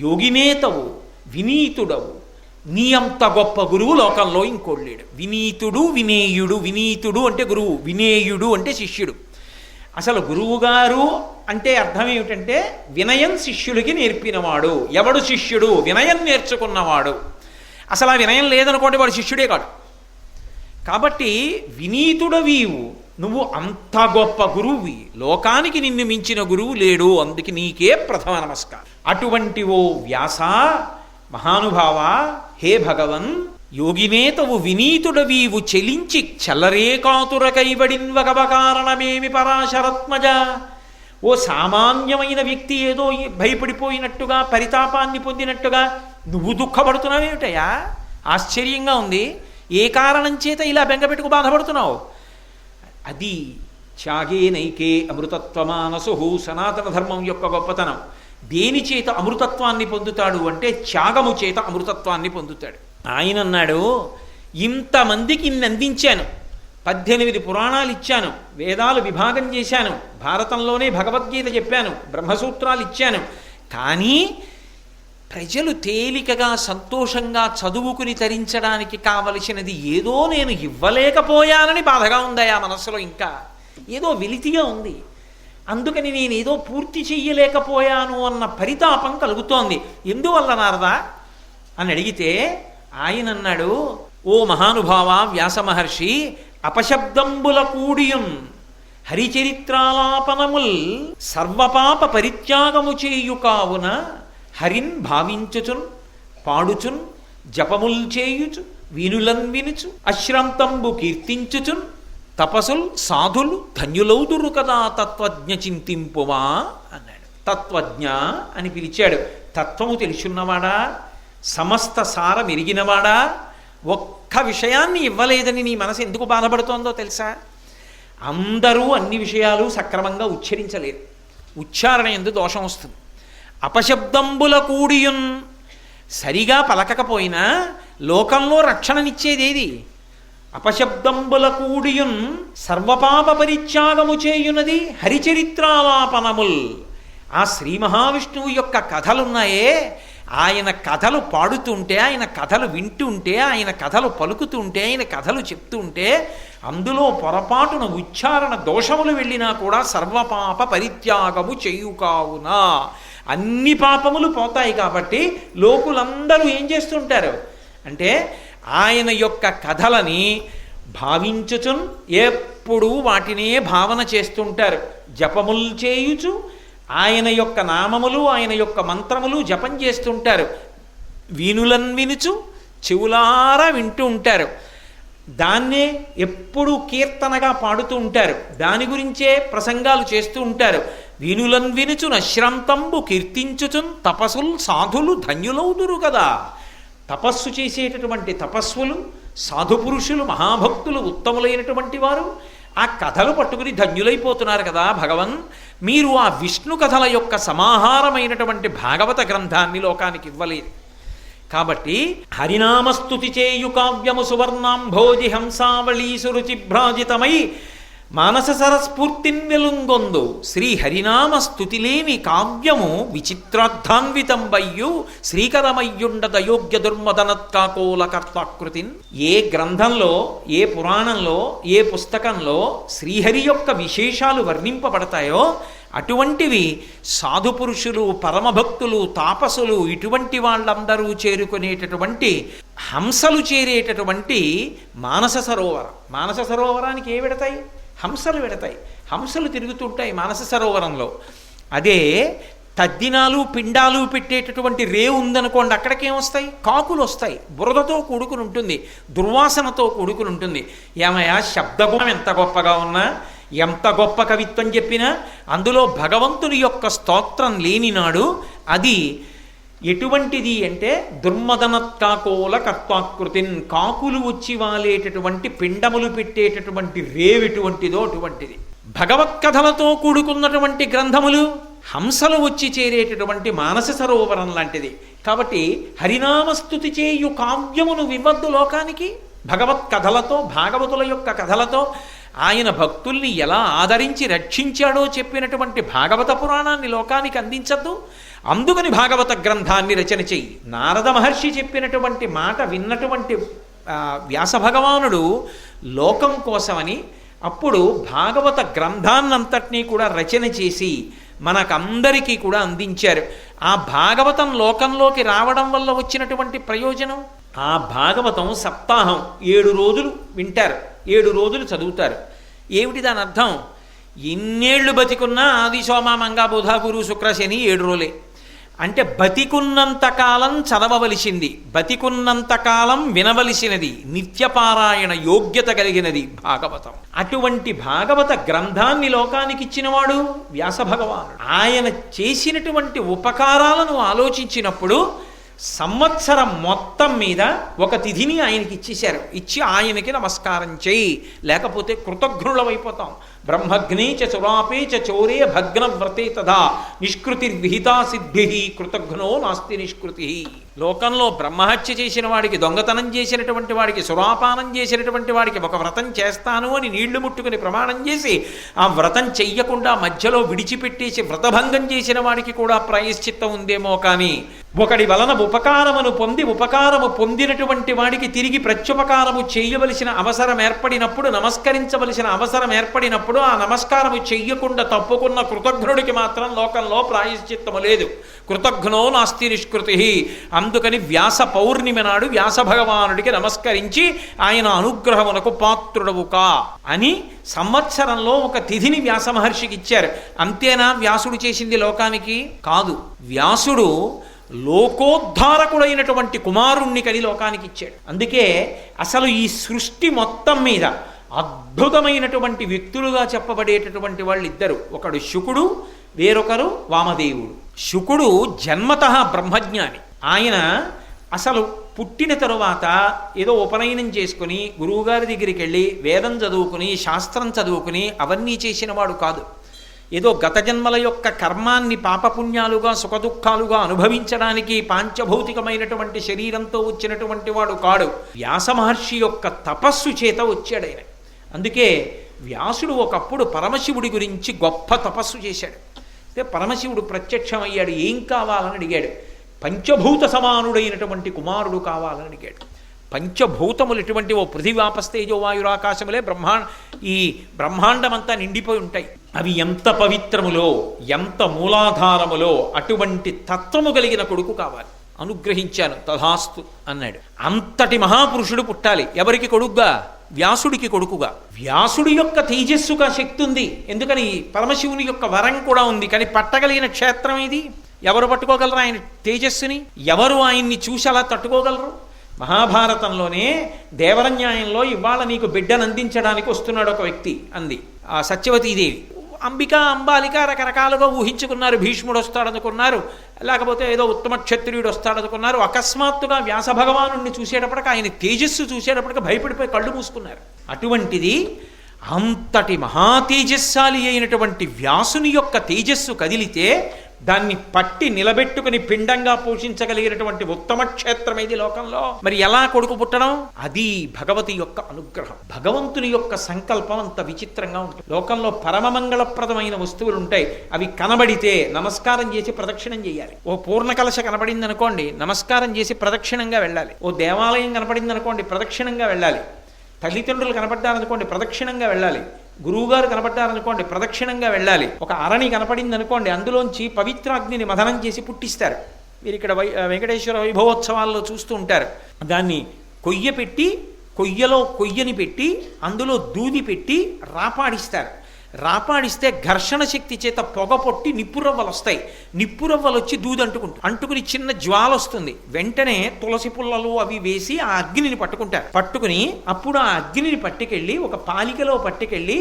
యోగినేతవు, వినీతుడవు, నీ అంత గొప్ప గురువు లోకంలో ఇంకోళ్ళేడు. వినీతుడు వినేయుడు. వినీతుడు అంటే గురువు, వినేయుడు అంటే శిష్యుడు. అసలు గురువుగారు అంటే అర్థం ఏమిటంటే వినయం శిష్యుడికి నేర్పినవాడు. ఎవడు శిష్యుడు? వినయం నేర్చుకున్నవాడు. అసలు ఆ వినయం లేదనుకోండి వాడు శిష్యుడే కాడు. కాబట్టి వినీతుడవీవు, నువ్వు అంత గొప్ప గురువువి, లోకానికి నిన్ను మించిన గురువు లేడు, అందుకే నీకే ప్రథమ నమస్కారం. అటువంటి ఓ వ్యాస మహానుభావ, హే భగవన్, యోగినేతవు వినీతుడవీవు చెలించి చల్లరేకాతుర కైబడిన్వగవ కారణమేమి పరాశరత్మజ. ఓ సామాన్యమైన వ్యక్తి ఏదో భయపడిపోయినట్టుగా పరితాపాన్ని పొందినట్టుగా నువ్వు దుఃఖపడుతున్నావేమిటయా? ఆశ్చర్యంగా ఉంది. ఏ కారణం చేత ఇలా బెంగపెట్టుకు బాధపడుతున్నావు? అది త్యాగే నైకే అమృతత్వమానసు, సనాతన ధర్మం యొక్క గొప్పతనం. దేని చేత అమృతత్వాన్ని పొందుతాడు అంటే త్యాగము చేత అమృతత్వాన్ని పొందుతాడు. ఆయన అన్నాడు, ఇంతమందికి ఇన్ని అందించాను, 18 పురాణాలు ఇచ్చాను, వేదాలు విభాగం చేశాను, భారతంలోనే భగవద్గీత చెప్పాను, బ్రహ్మసూత్రాలు ఇచ్చాను, కానీ ప్రజలు తేలికగా సంతోషంగా చదువుకుని తరించడానికి కావలసినది ఏదో నేను ఇవ్వలేకపోయానని బాధగా ఉందయా మనసులో. ఇంకా ఏదో వెలితిగా ఉంది. అందుకని నేనేదో పూర్తి చెయ్యలేకపోయాను అన్న పరితాపం కలుగుతోంది. ఎందువల్ల నారదా అని అడిగితే ఆయన అన్నాడు, ఓ మహానుభావ వ్యాస మహర్షి, అపశబ్దంబుల కూడియున్ హరిచరిత్రాలాపనముల్ సర్వపాప పరిత్యాగము చేయు కావున హరిన్ భావించుచున్ పాడుచున్ జపముల్ చేయుచు వీనులన్ వినుచు అశ్రాంతంబు కీర్తించుచున్ తపసుల్ సాధులు ధన్యులౌదురు కదా తత్వజ్ఞ చింతింపువా అన్నాడు. తత్వజ్ఞ అని పిలిచాడు. తత్వము తెలుసున్నవాడా, సమస్త సారం ఎరిగినవాడా, ఒక్క విషయాన్ని ఇవ్వలేదని నీ మనసు ఎందుకు బాధపడుతోందో తెలుసా? అందరూ అన్ని విషయాలు సక్రమంగా ఉచ్చరించలేరు. ఉచ్చారణ ఎందు దోషం వస్తుంది. అపశబ్దంబుల కూడియున్, సరిగా పలకకపోయినా లోకంలో రక్షణనిచ్చేదేది? అపశబ్దంబుల కూడియున్ సర్వపాప పరిత్యాగము చేయునది హరిచరిత్రాలాపనముల్. ఆ శ్రీ మహావిష్ణువు యొక్క కథలున్నాయే, ఆయన కథలు పాడుతుంటే, ఆయన కథలు వింటుంటే, ఆయన కథలు పలుకుతుంటే, ఆయన కథలు చెప్తుంటే అందులో పొరపాటున ఉచ్చారణ దోషములు వెళ్ళినా కూడా సర్వపాప పరిత్యాగము చేయు కావున అన్ని పాపములు పోతాయి. కాబట్టి లోకులందరూ ఏం చేస్తుంటారు అంటే ఆయన యొక్క కథలని భావించుచున్ ఎప్పుడూ వాటినే భావన చేస్తుంటారు. జపములు చేయుచు ఆయన యొక్క నామములు, ఆయన యొక్క మంత్రములు జపం చేస్తుంటారు. వీనులన్ వినుచు చెవులారా వింటూ ఉంటారు. దాన్నే ఎప్పుడూ కీర్తనగా పాడుతూ ఉంటారు. దాని గురించే ప్రసంగాలు చేస్తూ ఉంటారు. వీనులన్ వినుచు నశ్రాంతంబు కీర్తించుచున్ తపస్సులు సాధులు ధన్యులౌదురు కదా. తపస్సు చేసేటటువంటి తపస్సులు, సాధుపురుషులు, మహాభక్తులు, ఉత్తములైనటువంటి వారు ఆ కథలు పట్టుకుని ధన్యులైపోతున్నారు కదా. భగవన్, మీరు ఆ విష్ణు కథల యొక్క సమాహారమైనటువంటి భాగవత గ్రంథాన్ని లోకానికి ఇవ్వలేదు. కాబట్టి హరినామస్తుతి చేయు కావ్యము సువర్ణాంభోజి హంసావళీ సురుచిభ్రాజితమై మానస సరస్ఫూర్తిన్ వెలుంగొందు శ్రీ హరినామ స్తుతిలేని కావ్యము విచిత్రార్థాన్వితంబయ్యు శ్రీకరమయ్యుండద యోగ్య దుర్మదనత్కాకోల కర్తాకృతిన్. ఏ గ్రంథంలో, ఏ పురాణంలో, ఏ పుస్తకంలో శ్రీహరి యొక్క విశేషాలు వర్ణింపబడతాయో అటువంటివి సాధుపురుషులు, పరమభక్తులు, తాపసులు, ఇటువంటి వాళ్ళందరూ చేరుకునేటటువంటి హంసలు చేరేటటువంటి మానస సరోవరం. మానస సరోవరానికి ఏ వెడతాయి? హంసలు వెడతాయి. హంసలు తిరుగుతుంటాయి మానస సరోవరంలో. అదే తద్దినాలు పిండాలు పెట్టేటటువంటి రేవు ఉందనుకోండి, అక్కడికేమొస్తాయి? కాకులు వస్తాయి. బురదతో కూడుకుని ఉంటుంది, దుర్వాసనతో కూడుకుని ఉంటుంది. ఏమయ్యా, శబ్దగుణం ఎంత గొప్పగా ఉన్నా, ఎంత గొప్ప కవిత్వం చెప్పినా అందులో భగవంతుని యొక్క స్తోత్రం లేనినాడు అది ఎటువంటిది అంటే దుర్మదనత్కాకోల కర్తాకృతిన్. కాకులు వచ్చి వాలేటటువంటి పిండములు పెట్టేటటువంటి రేవెటువంటిదో అటువంటిది. భగవత్కథలతో కూడుకున్నటువంటి గ్రంథములు హంసలు వచ్చి చేరేటటువంటి మానస సరోవరం లాంటిది. కాబట్టి హరినామస్తుతి చేయు కావ్యమును వివద్దు లోకానికి. భగవత్ కథలతో, భాగవతుల యొక్క కథలతో ఆయన భక్తుల్ని ఎలా ఆదరించి రక్షించాడో చెప్పినటువంటి భాగవత పురాణాన్ని లోకానికి అందించద్దు? అందుకని భాగవత గ్రంథాన్ని రచన చెయ్యి. నారద మహర్షి చెప్పినటువంటి మాట విన్నటువంటి వ్యాస భగవానుడు లోకం కోసమని అప్పుడు భాగవత గ్రంథాన్నంతటినీ కూడా రచన చేసి మనకందరికీ కూడా అందించారు. ఆ భాగవతం లోకంలోకి రావడం వల్ల వచ్చినటువంటి ప్రయోజనం, ఆ భాగవతం సప్తాహం 7 రోజులు వింటారు, 7 రోజులు చదువుతారు. ఏమిటి దాని అర్థం? ఎన్నేళ్లు బతికున్నా ఆది సోమ మంగ బుధ గురు శుక్ర శని 7 రోజులే. అంటే బతికున్నంతకాలం చదవవలసింది, బతికున్నంతకాలం వినవలసినది, నిత్యపారాయణ యోగ్యత కలిగినది భాగవతం. అటువంటి భాగవత గ్రంథాన్ని లోకానికి ఇచ్చినవాడు వ్యాస భగవానుడు. ఆయన చేసినటువంటి ఉపకారాలను ఆలోచించినప్పుడు సంవత్సరం మొత్తం మీద ఒక తిథిని ఆయనకి ఇచ్చేశారు. ఇచ్చి ఆయనకి నమస్కారం చేయి, లేకపోతే కృతఘ్నులమైపోతాం. బ్రహ్మగ్నే చ సురాపే చ చోరే భగ్న వ్రతే తదా నిష్కృతిర్విహితా సిద్ధి కృతఘ్నో నాస్తి నిష్కృతి. లోకంలో బ్రహ్మహత్య చేసిన వాడికి, దొంగతనం చేసినటువంటి వాడికి, సురాపానం చేసినటువంటి వాడికి ఒక వ్రతం చేస్తాను అని నీళ్లు ముట్టుకుని ప్రమాణం చేసి ఆ వ్రతం చెయ్యకుండా మధ్యలో విడిచిపెట్టేసి వ్రతభంగం చేసిన వాడికి కూడా ప్రాయశ్చిత్తం ఉందేమో, కానీ ఒకడి వలన ఉపకారమును పొంది ఉపకారము పొందినటువంటి వాడికి తిరిగి ప్రత్యుపకారము చేయవలసిన అవసరం ఏర్పడినప్పుడు, నమస్కరించవలసిన అవసరం ఏర్పడినప్పుడు ఆ నమస్కారము చెయ్యకుండా తప్పుకున్న కృతఘ్నుడికి మాత్రం లోకంలో ప్రాయశ్చిత్తము లేదు. కృతఘ్నో నాస్తి నిష్కృతి. అందుకని వ్యాస పౌర్ణిమ నాడు వ్యాస భగవానుడికి నమస్కరించి ఆయన అనుగ్రహమునకు పాత్రుడవు కా అని సంవత్సరంలో ఒక తిథిని వ్యాస మహర్షికి ఇచ్చారు. అంతేనా వ్యాసుడు చేసింది లోకానికి? కాదు. వ్యాసుడు లోకోద్ధారకుడైనటువంటి కుమారుణ్ణి కని లోకానికి ఇచ్చాడు. అందుకే అసలు ఈ సృష్టి మొత్తం మీద అద్భుతమైనటువంటి వ్యక్తులుగా చెప్పబడేటటువంటి వాళ్ళు ఇద్దరు. ఒకడు శుకుడు, వేరొకరు వామదేవుడు. శుకుడు జన్మతః బ్రహ్మజ్ఞాని. ఆయన అసలు పుట్టిన తరువాత ఏదో ఉపనయనం చేసుకుని గురువుగారి దగ్గరికి వెళ్ళి వేదం చదువుకుని శాస్త్రం చదువుకుని అవన్నీ చేసినవాడు కాదు. ఏదో గత జన్మల యొక్క కర్మాన్ని పాపపుణ్యాలుగా సుఖదుఖాలుగా అనుభవించడానికి పాంచభౌతికమైనటువంటి శరీరంతో వచ్చినటువంటి వాడు కాడు. వ్యాస మహర్షి యొక్క తపస్సు చేత వచ్చాడు ఆయన. అందుకే వ్యాసుడు ఒకప్పుడు పరమశివుడి గురించి గొప్ప తపస్సు చేశాడు. అంటే పరమశివుడు ప్రత్యక్షమయ్యాడు. ఏం కావాలని అడిగాడు? పంచభూత సమానుడైనటువంటి కుమారుడు కావాలని అడిగాడు. పంచభూతములు ఎటువంటి? ఓ పృథివాపస్తేజో వాయురాకాశములే ఈ బ్రహ్మాండమంతా నిండిపోయి ఉంటాయి. అవి ఎంత పవిత్రములో, ఎంత మూలాధారములో అటువంటి తత్వము కలిగిన కొడుకు కావాలి. అనుగ్రహించాను, తథాస్తు అన్నాడు. అంతటి మహాపురుషుడు పుట్టాలి. ఎవరికి కొడుకుగా? వ్యాసుడికి కొడుకుగా. వ్యాసుడి యొక్క తేజస్సుగా శక్తి ఉంది. ఎందుకని? పరమశివుని యొక్క వరం కూడా ఉంది. కానీ పట్టగలిగిన క్షేత్రం ఇది. ఎవరు పట్టుకోగలరు ఆయన తేజస్సుని? ఎవరు ఆయన్ని చూసి అలా తట్టుకోగలరు? మహాభారతంలోనే దేవరన్యాయంలో ఇవాళ నీకు బిడ్డను అందించడానికి వస్తున్నాడు ఒక వ్యక్తి అంది ఆ సత్యవతీదేవి. అంబిక, అంబాలిక రకరకాలుగా ఊహించుకున్నారు. భీష్ముడు వస్తాడనుకున్నారు, లేకపోతే ఏదో ఉత్తమ క్షత్రియుడు వస్తాడనుకున్నారు. అకస్మాత్తుగా వ్యాస భగవానుడిని చూసేటప్పటికి, ఆయన తేజస్సు చూసేటప్పటికి భయపడిపోయి కళ్ళు మూసుకున్నారు. అటువంటిది అంతటి మహాతేజస్శాలి అయినటువంటి వ్యాసుని యొక్క తేజస్సు కదిలితే దాన్ని పట్టి నిలబెట్టుకుని పిండంగా పోషించగలిగినటువంటి ఉత్తమ క్షేత్రం ఇది లోకంలో. మరి ఎలా కొడుకు పుట్టడం? అది భగవతి యొక్క అనుగ్రహం. భగవంతుని యొక్క సంకల్పం అంత విచిత్రంగా ఉంటుంది. లోకంలో పరమమంగళప్రదమైన వస్తువులు ఉంటాయి. అవి కనబడితే నమస్కారం చేసి ప్రదక్షిణం చేయాలి. ఓ పూర్ణకలశ కనబడింది అనుకోండి, నమస్కారం చేసి ప్రదక్షిణంగా వెళ్ళాలి. ఓ దేవాలయం కనబడింది అనుకోండి, ప్రదక్షిణంగా వెళ్ళాలి. తల్లిదండ్రులు కనబడ్డారనుకోండి, ప్రదక్షిణంగా వెళ్ళాలి. గురువుగారు కనబడ్డారనుకోండి, ప్రదక్షిణంగా వెళ్ళాలి. ఒక అరణి కనపడింది అనుకోండి, అందులోంచి పవిత్రాగ్నిని మథనం చేసి పుట్టిస్తారు. మీరు ఇక్కడ వెంకటేశ్వర వైభవోత్సవాల్లో చూస్తూ ఉంటారు. దాన్ని కొయ్య పెట్టి, కొయ్యలో కొయ్యని పెట్టి అందులో దూది పెట్టి రాపాడిస్తారు. రాపాడిస్తే ఘర్షణ శక్తి చేత పొగ పొట్టి నిప్పురవ్వలు వస్తాయి. నిప్పురవ్వలు వచ్చి దూది అంటుకుని చిన్న జ్వాల వస్తుంది. వెంటనే తులసి పుల్లలు అవి వేసి ఆ అగ్నిని పట్టుకుంటారు. పట్టుకుని అప్పుడు ఆ అగ్నిని పట్టుకెళ్ళి ఒక పాలికలో పట్టుకెళ్ళి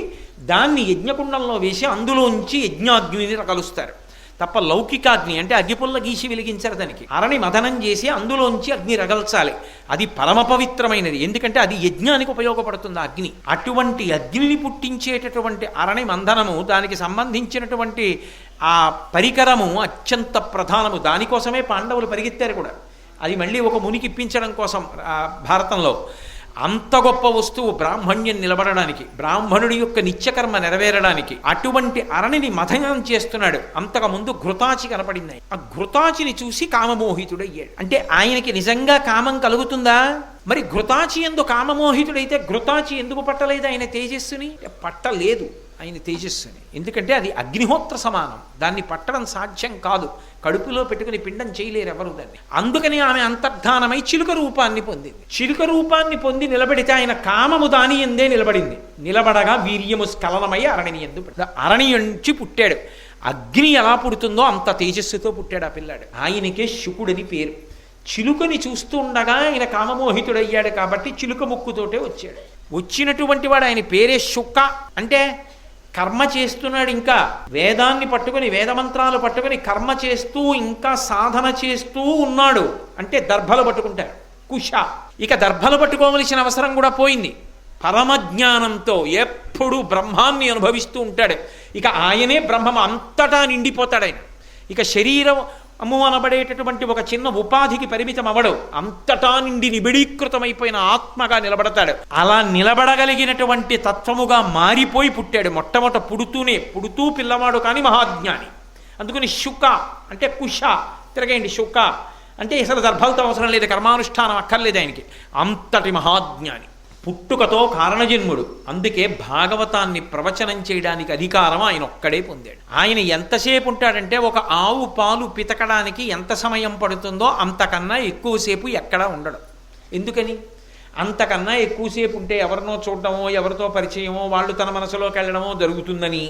దాన్ని యజ్ఞకుండంలో వేసి అందులోంచి యజ్ఞాగ్నిని కలుస్తారు. తప్ప లౌకికాగ్ని అంటే అగ్గిపుల్ల గీసి వెలిగించారు. దానికి అరణి మథనం చేసి అందులోంచి అగ్ని రగల్చాలి. అది పరమ పవిత్రమైనది. ఎందుకంటే అది యజ్ఞానికి ఉపయోగపడుతుంది ఆ అగ్ని. అటువంటి అగ్నిని పుట్టించేటటువంటి అరణి మంథనము, దానికి సంబంధించినటువంటి ఆ పరికరము అత్యంత ప్రధానము. దానికోసమే పాండవులు పరిగెత్తారు కూడా. అది మళ్ళీ ఒక మునికి ఇప్పించడం కోసం భారతంలో. అంత గొప్ప వస్తువు బ్రాహ్మణ్యం నిలబడడానికి, బ్రాహ్మణుడి యొక్క నిత్యకర్మ నెరవేరడానికి అటువంటి అరణిని మథనం చేస్తున్నాడు. అంతకుముందు ఘృతాచి కనపడింది. ఆ ఘృతాచిని చూసి కామమోహితుడయ్యాడు. అంటే ఆయనకి నిజంగా కామం కలుగుతుందా? మరి ఘృతాచి ఎందు కామమోహితుడైతే ఘృతాచి ఎందుకు పట్టలేదు ఆయన తేజస్సుని? పట్టలేదు ఆయన తేజస్సుని. ఎందుకంటే అది అగ్నిహోత్ర సమానం, దాన్ని పట్టడం సాధ్యం కాదు. కడుపులో పెట్టుకుని పిండం చేయలేరు ఎవరు దాన్ని. అందుకని ఆమె అంతర్ధానమై చిలుక రూపాన్ని పొందింది. చిలుక రూపాన్ని పొంది నిలబడితే ఆయన కామము దాని ఎందే నిలబడింది. నిలబడగా వీర్యము స్ఖలనమై అరణిని ఎందు అరణి నుంచి పుట్టాడు. అగ్ని ఎలా పుడుతుందో అంత తేజస్సుతో పుట్టాడు ఆ పిల్లాడు. ఆయనకే శుకుడని పేరు. చిలుకని చూస్తూ ఉండగా ఆయన కామమోహితుడయ్యాడు కాబట్టి చిలుక ముక్కుతోటే వచ్చాడు. వచ్చినటువంటి వాడు ఆయన పేరే శుక. అంటే కర్మ చేస్తున్నాడు, ఇంకా వేదాన్ని పట్టుకుని వేదమంత్రాలు పట్టుకుని కర్మ చేస్తూ ఇంకా సాధన చేస్తూ ఉన్నాడు. అంటే దర్భలు పట్టుకుంటారు కుశ. ఇక దర్భలు పట్టుకోవలసిన అవసరం కూడా పోయింది. పరమజ్ఞానంతో ఎప్పుడు బ్రహ్మాన్ని అనుభవిస్తూ ఉంటాడు. ఇక ఆయనే బ్రహ్మం అంతటా నిండిపోతాడు ఆయన. ఇక శరీరం అనబడేటటువంటి ఒక చిన్న ఉపాధికి పరిమితం అవడు. అంతటా నిండి నిబిడీకృతమైపోయిన ఆత్మగా నిలబడతాడు. అలా నిలబడగలిగినటువంటి తత్వముగా మారిపోయి పుట్టాడు. పుడుతూ పిల్లవాడు కానీ మహాజ్ఞాని. అందుకని శుక అంటే కుశ. తిరగండి శుక అంటే అసలు దర్భలతో అవసరం లేదు, కర్మానుష్ఠానం అక్కర్లేదు ఆయనకి. అంతటి మహాజ్ఞాని. పుట్టుకతో కారణజన్ముడు. అందుకే భాగవతాన్ని ప్రవచనం చేయడానికి అధికారం ఆయన ఒక్కడే పొందాడు. ఆయన ఎంతసేపు ఉంటాడంటే ఒక ఆవు పాలు పితకడానికి ఎంత సమయం పడుతుందో అంతకన్నా ఎక్కువసేపు ఎక్కడా ఉండడు. ఎందుకని? అంతకన్నా ఎక్కువసేపు ఉంటే ఎవరినో చూడడమో ఎవరితో పరిచయమో వాళ్ళు తన మనసులోకి వెళ్ళడమో జరుగుతుందని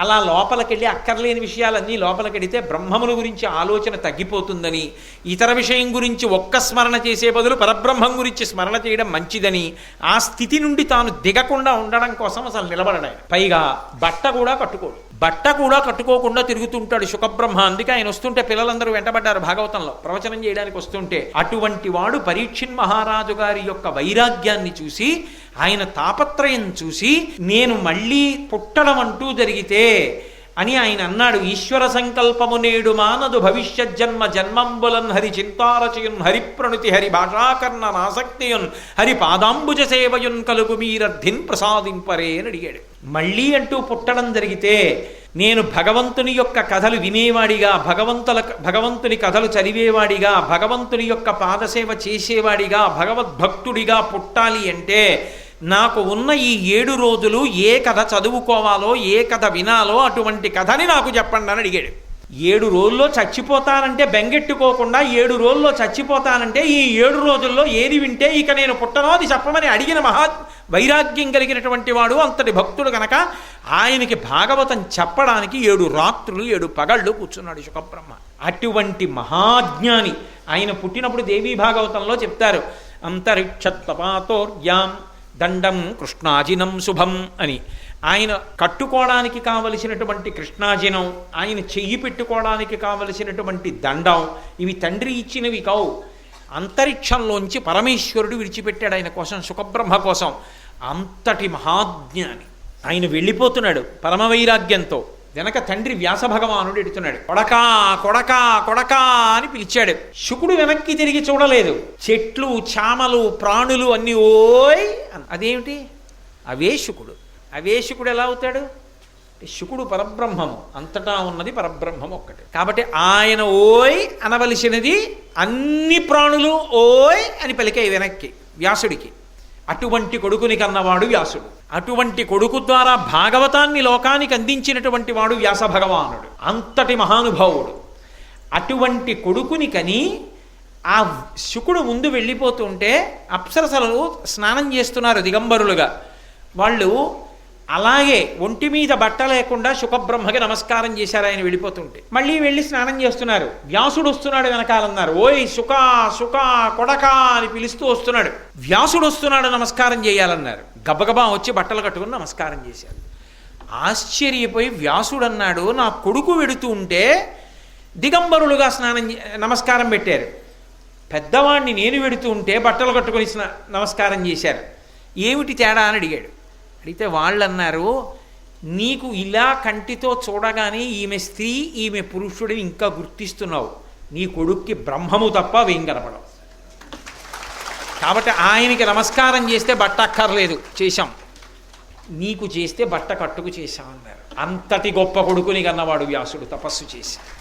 అలా లోపలికెళ్ళి అక్కర్లేని విషయాలన్నీ లోపలికెడితే బ్రహ్మముల గురించి ఆలోచన తగ్గిపోతుందని, ఇతర విషయం గురించి ఒక్క స్మరణ చేసే బదులు పరబ్రహ్మం గురించి స్మరణ చేయడం మంచిదని ఆ స్థితి నుండి తాను దిగకుండా ఉండడం కోసం అసలు నిలబడడాయి. పైగా బట్ట కూడా కట్టుకోకుండా తిరుగుతుంటాడు శుకబ్రహ్మ. అందుకే ఆయన వస్తుంటే పిల్లలందరూ వెంటబడ్డారు భాగవతంలో ప్రవచనం చేయడానికి వస్తుంటే. అటువంటి వాడు పరీక్షిన్ మహారాజు గారి యొక్క వైరాగ్యాన్ని చూసి, ఆయన తాపత్రయం చూసి, నేను మళ్ళీ పుట్టడం అంటూ జరిగితే అని ఆయన అన్నాడు. ఈశ్వర సంకల్పము నేడు మానదు భవిష్యత్ జన్మ జన్మంబులన్ హరి చింతారచయున్ హరిప్రణుతి హరి భాషాకర్ణ నాసక్తియున్ హరి పాదాంబుజ సేవయున్ కలుగు మీరర్థిన్ ప్రసాదింపరే అని అడిగాడు. మళ్ళీ అంటూ పుట్టడం జరిగితే నేను భగవంతుని యొక్క కథలు వినేవాడిగా, భగవంతుని కథలు చదివేవాడిగా, భగవంతుని యొక్క పాదసేవ చేసేవాడిగా, భగవద్భక్తుడిగా పుట్టాలి అంటే నాకు ఉన్న ఈ 7 రోజులు ఏ కథ చదువుకోవాలో, ఏ కథ వినాలో అటువంటి కథని నాకు చెప్పండి అని అడిగాడు. 7 రోజుల్లో చచ్చిపోతానంటే బెంగెట్టుకోకుండా 7 రోజుల్లో చచ్చిపోతానంటే ఈ 7 రోజుల్లో ఏది వింటే ఇక నేను పుట్టనో అది చెప్పమని అడిగిన వైరాగ్యం కలిగినటువంటి వాడు, అంతటి భక్తుడు కనుక ఆయనకి భాగవతం చెప్పడానికి 7 రాత్రులు 7 పగళ్ళు కూర్చున్నాడు శుకబ్రహ్మ. అటువంటి మహాజ్ఞాని ఆయన పుట్టినప్పుడు దేవీ భాగవతంలో చెప్తారు, అంతరిక్షత్వపాతోర్యాం దండం కృష్ణాజినం శుభం అని. ఆయన కట్టుకోవడానికి కావలసినటువంటి కృష్ణాజినం, ఆయన చెయ్యి పెట్టుకోవడానికి కావలసినటువంటి దండం, ఇవి తండ్రి ఇచ్చినవి కావు. అంతరిక్షంలోంచి పరమేశ్వరుడు విడిచిపెట్టాడు ఆయన కోసం, శుకబ్రహ్మ కోసం. అంతటి మహాజ్ఞాని. ఆయన వెళ్ళిపోతున్నాడు పరమవైరాగ్యంతో. వెనక తండ్రి వ్యాస భగవానుడు ఎడుతున్నాడు. కొడకా కొడకా కొడకా అని పిలిచాడు. శుకుడు వెనక్కి తిరిగి చూడలేదు. చెట్లు చామలు ప్రాణులు అన్నీ ఓయ్. అదేమిటి? అవేశుకుడు. అవేశుకుడు ఎలా అవుతాడు? శుకుడు పరబ్రహ్మము, అంతటా ఉన్నది పరబ్రహ్మం ఒక్కటే. కాబట్టి ఆయన ఓయ్ అనవలసినది అన్ని ప్రాణులు ఓయ్ అని పలికాయి వెనక్కి వ్యాసుడికి. అటువంటి కొడుకుని కన్నవాడు వ్యాసుడు. అటువంటి కొడుకు ద్వారా భాగవతాన్ని లోకానికి అందించినటువంటి వాడు వ్యాస భగవానుడు. అంతటి మహానుభావుడు. అటువంటి కొడుకుని కని ఆ శుకుడు ముందు వెళ్ళిపోతుంటే అప్సరసలు స్నానం చేస్తున్నారు దిగంబరులుగా. వాళ్ళు అలాగే ఒంటి మీద బట్ట లేకుండా శుకబ్రహ్మకి నమస్కారం చేశారు ఆయన వెళ్ళిపోతుంటే. మళ్ళీ వెళ్ళి స్నానం చేస్తున్నారు. వ్యాసుడు వస్తున్నాడు వెనకాలన్నారు. ఓయ్ శుకా శుకా కొడకా అని పిలుస్తూ వస్తున్నాడు. వ్యాసుడు వస్తున్నాడు, నమస్కారం చేయాలన్నారు. గబగబా వచ్చి బట్టలు కట్టుకుని నమస్కారం చేశారు. ఆశ్చర్యపోయి వ్యాసుడు అన్నాడు, నా కొడుకు వెడుతూ ఉంటే దిగంబరులుగా నమస్కారం పెట్టారు, పెద్దవాడిని నేను వెడుతూ ఉంటే బట్టలు కట్టుకొని నమస్కారం చేశారు, ఏమిటి తేడా అని అడిగాడు. అడిగితే వాళ్ళు అన్నారు, నీకు ఇలా కంటితో చూడగానే ఈమె స్త్రీ ఈమె పురుషుడిని ఇంకా గుర్తిస్తున్నావు, నీ కొడుక్కి బ్రహ్మము తప్ప వేం కనపడవు. కాబట్టి ఆయనకి నమస్కారం చేస్తే బట్ట అక్కర్లేదు, చేశాం. నీకు చేస్తే బట్ట కట్టుకు చేశామన్నారు. అంతటి గొప్ప కొడుకుని కన్నవాడు వ్యాసుడు తపస్సు చేసి.